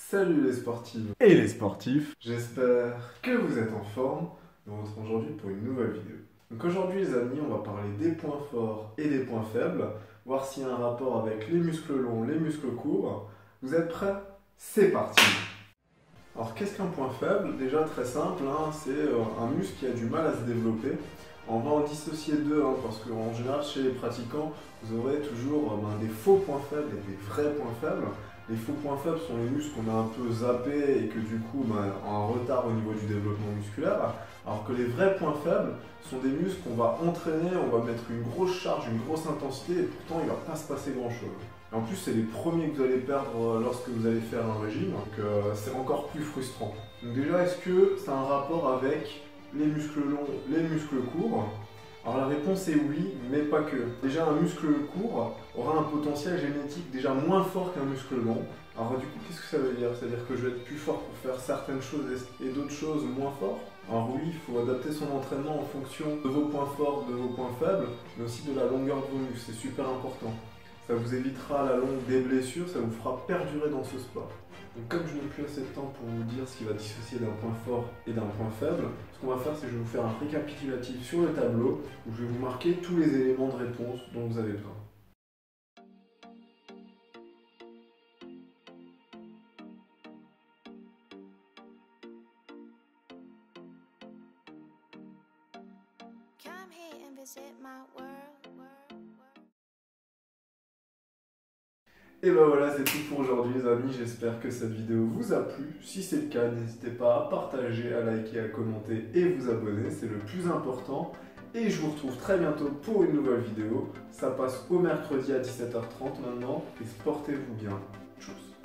Salut les sportives Et les sportifs. j'espère que vous êtes en forme. Nous nous retrouvons aujourd'hui pour une nouvelle vidéo. Donc aujourd'hui les amis, on va parler des points forts et des points faibles, voir s'il y a un rapport avec les muscles longs, les muscles courts. Vous êtes prêts? C'est parti! Alors qu'est-ce qu'un point faible? Déjà très simple, c'est un muscle qui a du mal à se développer. On va en dissocier deux, parce qu'en général chez les pratiquants, vous aurez toujours des faux points faibles et des vrais points faibles. Les faux points faibles sont les muscles qu'on a un peu zappés et que du coup ont un retard au niveau du développement musculaire, alors que les vrais points faibles sont des muscles qu'on va entraîner, on va mettre une grosse charge, une grosse intensité et pourtant il ne va pas se passer grand chose. En plus, c'est les premiers que vous allez perdre lorsque vous allez faire un régime, donc c'est encore plus frustrant. Donc déjà, est-ce que ça a un rapport avec les muscles longs, les muscles courts? Alors la réponse est oui, mais pas que. Déjà, un muscle court aura un potentiel génétique déjà moins fort qu'un muscle long. Alors du coup, qu'est-ce que ça veut dire? C'est-à-dire que je vais être plus fort pour faire certaines choses et d'autres choses moins fort? Alors oui, il faut adapter son entraînement en fonction de vos points forts, de vos points faibles, mais aussi de la longueur de vos muscles, c'est super important. Ça vous évitera à la longue des blessures, ça vous fera perdurer dans ce sport. Donc comme je n'ai plus assez de temps pour vous dire ce qui va dissocier d'un point fort et d'un point faible, ce qu'on va faire c'est que je vais vous faire un récapitulatif sur le tableau où je vais vous marquer tous les éléments de réponse dont vous avez besoin. Come here and visit my world. Et ben voilà, c'est tout pour aujourd'hui les amis, j'espère que cette vidéo vous a plu. Si c'est le cas, n'hésitez pas à partager, à liker, à commenter et vous abonner, c'est le plus important. Et je vous retrouve très bientôt pour une nouvelle vidéo. Ça passe au mercredi à 17h30 maintenant, et portez-vous bien. Tchuss.